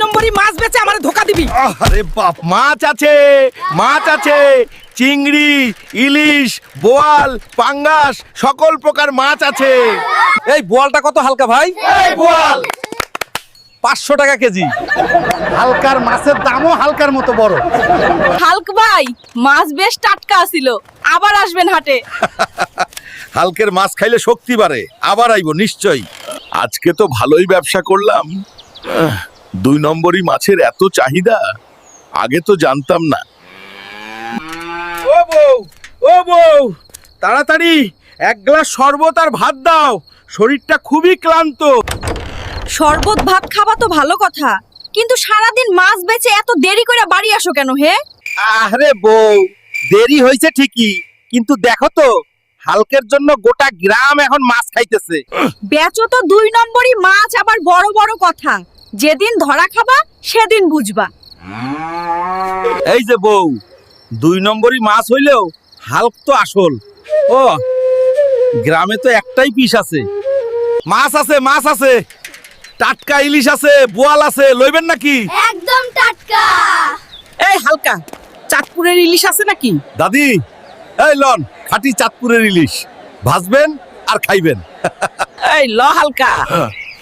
নম্বরই মাছ বেচে আমারে ধোকা দিবি। আরে বাপ, মাছ আছে, চিংড়ি, ইলিশ, বোয়াল, পাঙ্গাস, সকল প্রকার মাছ আছে। এই বোয়ালটা কত হালকা ভাই? এই বোয়াল 500 টাকা কেজি। হালকার মাছের দামও হালকার মতো বড়। হালক ভাই, মাছ বেশ টাটকা ছিল, আবার আসবেন হাটে। হালকের মাছ খাইলে শক্তি বাড়ে, আবার আইবো নিশ্চয়ই। আজকে তো ভালোই ব্যবসা করলাম। 2 নম্বরই মাছের এত চাহিদা, আগে তো জানতাম না। ও বউ, তাড়াতাড়ি 1 গ্লাস শরবত আর ভাত দাও, শরীরটা খুবই ক্লান্ত। শরবত ভাত খাবা তো ভালো কথা, কিন্তু সারাদিন মাছ বেচে এত দেরি করে বাড়ি আসো কেন হে? আরে বউ, দেরি হয়েছে ঠিকই, কিন্তু দেখো তো হালকের জন্য গোটা গ্রাম এখন মাছ খাইতেছে। বেচো তো 2 নম্বরই মাছ, আবার বড় বড় কথা। যেদিন ধরা খাবা সেদিন বুঝবা। এই যে বউ, 2 নম্বরই মাছ হইলেও হালক তো আসল। ও, গ্রামে তো একটাই পিস আছে। মাছ আছে, টাটকা ইলিশ আছে, বোয়াল আছে, লইবেন নাকি? একদম টাটকা। এই হালকা, চাঁদপুরের ইলিশ আছে নাকি? দাদি, এই লন খাঁটি চাঁদপুরের ইলিশ, ভাজবেন আর খাইবেন। এই ল হালকা,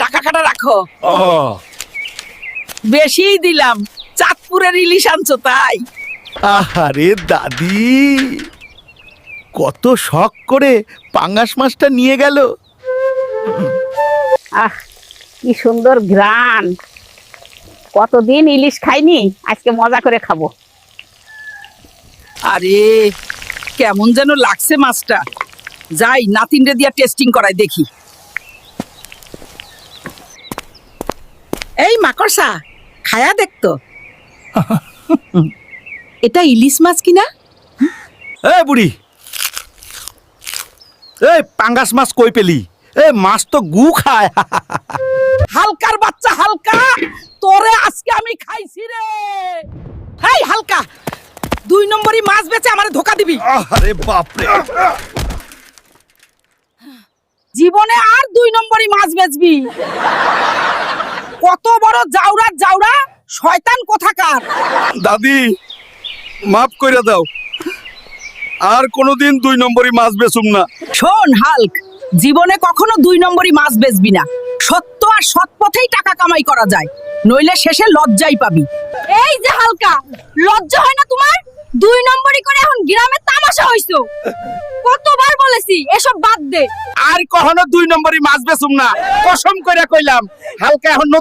টাকা কাটা রাখো। ও বেশিই দিলাম, চাঁদপুরের ইলিশ আনছো তাই। আরে দাদি, কত শখ করে পাঙ্গাস মাছটা নিয়ে গেল। আহ, কি সুন্দর ঘ্রাণ! কতদিন ইলিশ খাইনি, আজকে মজা করে খাবো। আরে কেমন যেন লাগছে মাছটা। যাই নাতিনরে দিয়া টেস্টিং করাই দেখি। এই মাকড়সা, খায়া দেখতো এটা ইলিশ মাছ কিনা। এই বুড়ি, এই পাঙ্গাস মাছ কই পেলি? এই মাছ তো গু খায়। হালকার বাচ্চা হালকা, তোরে আজকে আমি খাইছি রে। এই হালকা, 2 নম্বরই মাছ বেচে আমারে ধোকা দিবি। আরে বাপরে, জীবনে আর 2 নম্বরই মাছ বেচবি? কত বড় জাউরা, শয়তান কোথাকার। দাদি মাফ কইরা দাও, আর কোনোদিন 2 নম্বরই মাছ বেচুম না। শোন হাল্ক, জীবনে কখনো 2 নম্বরই মাছ বেচবি না। সত্য আর সৎ পথেই টাকা কামাই করা যায়, নইলে শেষে লজ্জাই পাবি। এই যে হালকা, লজ্জা হয় না তোমার? 2 নম্বরই করে এখন গ্রামে তামাশা হইছো। কতবার বলেছি এসব বাদ দে। আর কখনো 2 নম্বরই মাছ বেচুম না, কসম কইরা কইলাম। হালকা এখন